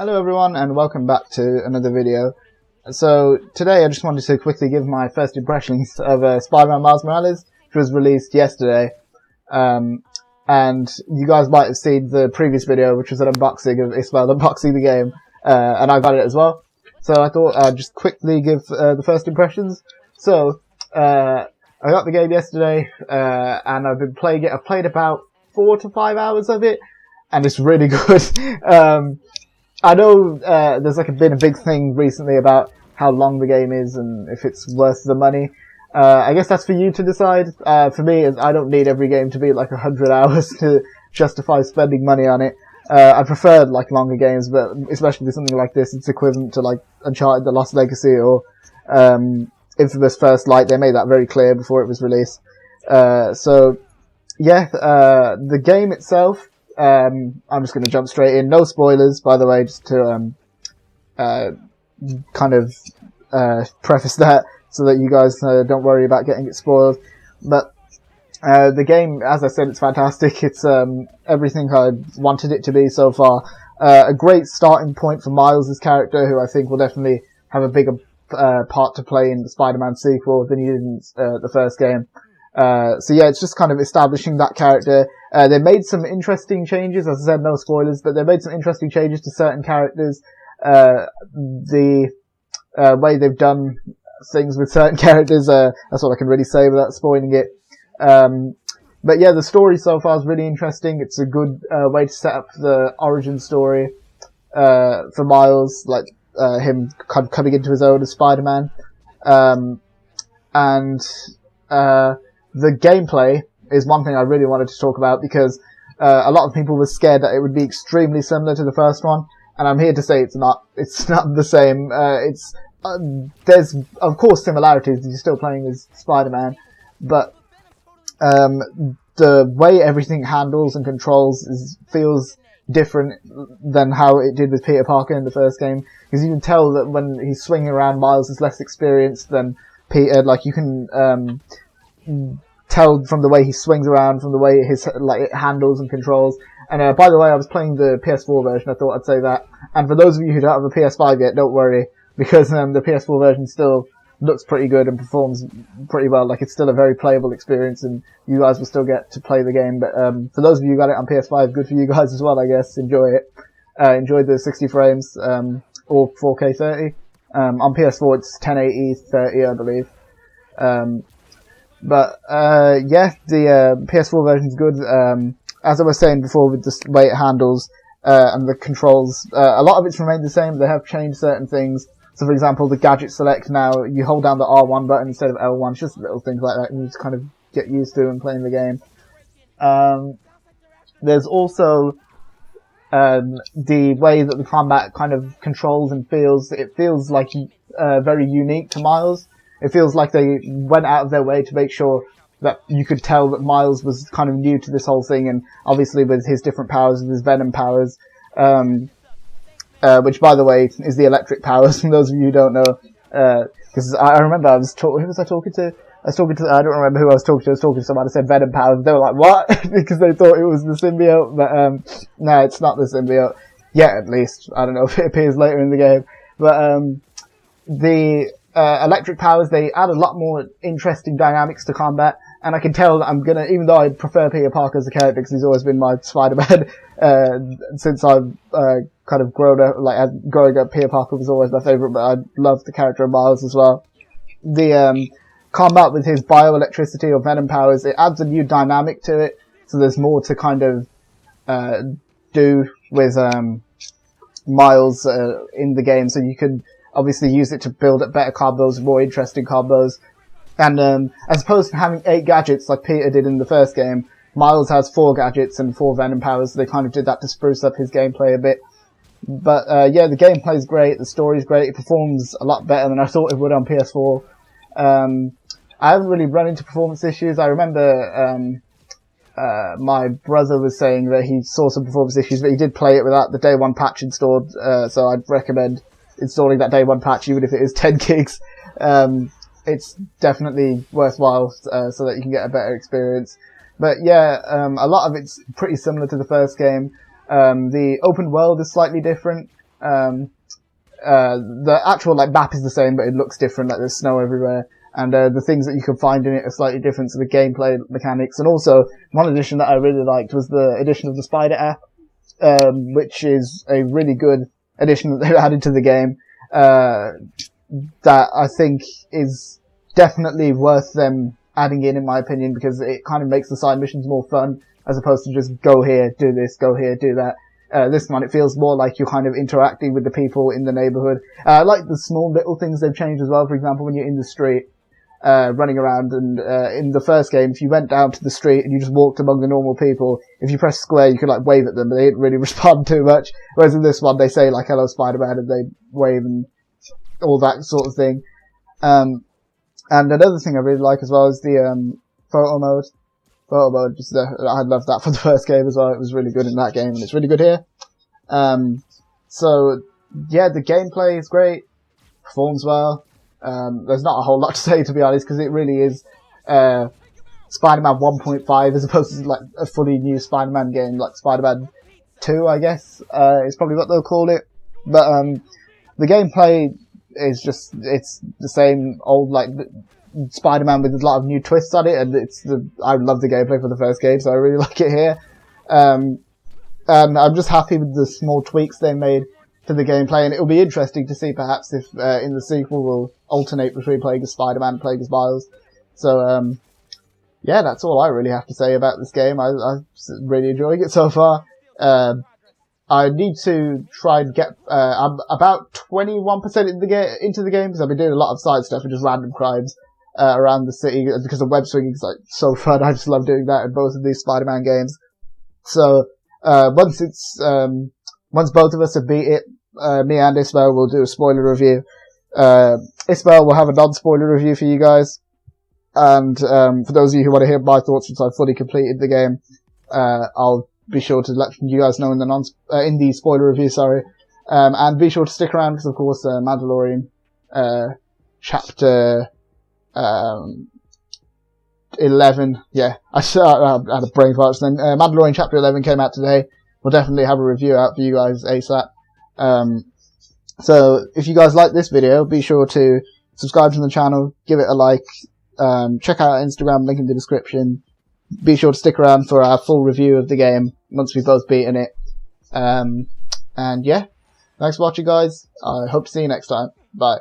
Hello everyone and welcome back to another video. So today I just wanted to quickly give my first impressions of Spider-Man Miles Morales, which was released yesterday. And you guys might have seen the previous video, which was an unboxing of Ismail unboxing the game, and I got it as well. So I thought I'd just quickly give the first impressions. So I got the game yesterday, and I've been playing it. I've played about 4 to 5 hours of it, and it's really good. I know there's been a big thing recently about how long the game is and if it's worth the money. I guess that's for you to decide. For me, I don't need every game to be 100 hours to justify spending money on it. I prefer longer games, but especially with something like this, it's equivalent to Uncharted: The Lost Legacy or Infamous First Light. They made that very clear before it was released. So yeah, the game itself. I'm just going to jump straight in. No spoilers, by the way, just to preface that so that you guys don't worry about getting it spoiled. But the game, as I said, it's fantastic. It's everything I wanted it to be so far. A great starting point for Miles' character, who I think will definitely have a bigger part to play in the Spider-Man sequel than he did in the first game. So yeah, it's just kind of establishing that character. They made some interesting changes, as I said, no spoilers, but they made some interesting changes to certain characters. The way they've done things with certain characters, that's all I can really say without spoiling it. But yeah, the story so far is really interesting. It's a good way to set up the origin story for Miles, him kind of coming into his own as Spider-Man. The gameplay is one thing I really wanted to talk about because a lot of people were scared that it would be extremely similar to the first one, and I'm here to say it's not. It's not the same. There's of course similarities. You're still playing as Spider-Man, but the way everything handles and controls feels different than how it did with Peter Parker in the first game, because you can tell that when he's swinging around, Miles is less experienced than Peter. You can tell from the way he swings around, from the way his it handles and controls. And by the way, I was playing the PS4 version. I thought I'd say that. And for those of you who don't have a PS5 yet, don't worry, because the PS4 version still looks pretty good and performs pretty well. It's still a very playable experience, and you guys will still get to play the game. But for those of you who got it on PS5, good for you guys as well, I guess. Enjoy it. Enjoy the 60 frames or 4K 30. On PS4, it's 1080 30, I believe. But yeah, the PS4 version is good. As I was saying before, with the way it handles and the controls, a lot of it's remained the same. They have changed certain things. So, for example, the gadget select now, you hold down the R1 button instead of L1. It's just little things like that, and you just kind of get used to when playing the game. There's also the way that the combat kind of controls and feels. It feels very unique to Miles. It feels like they went out of their way to make sure that you could tell that Miles was kind of new to this whole thing, and obviously with his different powers, with his Venom powers, which, by the way, is the electric powers, for those of you who don't know, because I remember who was I talking to? I don't remember who I was talking to. I was talking to someone who said Venom powers. They were like, what? Because they thought it was the symbiote, but no, it's not the symbiote. Yet, at least. I don't know if it appears later in the game. But the electric powers, they add a lot more interesting dynamics to combat, and I can tell that I'm gonna, even though I prefer Peter Parker as a character because he's always been my Spider-Man since I've kind of grown up, growing up, Peter Parker was always my favourite, but I love the character of Miles as well. The combat with his bioelectricity or Venom powers, it adds a new dynamic to it, so there's more to kind of do with Miles in the game, so you can obviously use it to build up better combos, more interesting combos. And as opposed to having 8 gadgets like Peter did in the first game, Miles has 4 gadgets and 4 Venom powers, so they kind of did that to spruce up his gameplay a bit. But yeah, the gameplay's great, the story's great, it performs a lot better than I thought it would on PS4. I haven't really run into performance issues. I remember my brother was saying that he saw some performance issues, but he did play it without the day 1 patch installed, so I'd recommend installing that day 1 patch, even if it is 10 gigs. It's definitely worthwhile, so that you can get a better experience. But yeah, a lot of it's pretty similar to the first game. The open world is slightly different. The actual like map is the same, but it looks different. Like there's snow everywhere, and the things that you can find in it are slightly different. So the gameplay mechanics, and also one addition that I really liked was the addition of the spider app, which is a really good addition that they've added to the game. That I think is definitely worth them adding in my opinion, because it kind of makes the side missions more fun as opposed to just go here, do this, go here, do that. This one, it feels more like you're kind of interacting with the people in the neighborhood. I like the small little things they've changed as well. For example, when you're in the street, running around, and in the first game, if you went down to the street and you just walked among the normal people, if you press square, you could like wave at them, but they didn't really respond too much. Whereas in this one, they say like "Hello, Spider-Man," and they wave and all that sort of thing. And another thing I really like as well is the photo mode. Photo mode, I loved that for the first game as well. It was really good in that game, and it's really good here. So yeah, the gameplay is great, performs well. There's not a whole lot to say, to be honest, because it really is Spider-Man 1.5 as opposed to like a fully new Spider-Man game, like Spider-Man 2, I guess, is probably what they'll call it. But the gameplay is just, it's the same old like Spider-Man with a lot of new twists on it, and I love the gameplay for the first game, so I really like it here. And I'm just happy with the small tweaks they made to the gameplay, and it'll be interesting to see perhaps if in the sequel we'll alternate between playing as Spider-Man and playing as Miles. So yeah, that's all I really have to say about this game. I'm really enjoying it so far. I need to try and get I'm about 21% into the game, because I've been doing a lot of side stuff and just random crimes around the city, because the web swinging is like so fun. I just love doing that in both of these Spider-Man games. So once both of us have beat it, me and Ismail will do a spoiler review. Ismail will have a non-spoiler review for you guys. And for those of you who want to hear my thoughts since I've fully completed the game, I'll be sure to let you guys know in the spoiler review, sorry. And be sure to stick around, because of course Mandalorian chapter 11, yeah, I had a brain fart then. Mandalorian chapter 11 came out today. We'll definitely have a review out for you guys ASAP. So if you guys like this video, be sure to subscribe to the channel, give it a like, check out our Instagram, link in the description. Be sure to stick around for our full review of the game once we've both beaten it. And yeah, thanks for watching, guys. I hope to see you next time. Bye.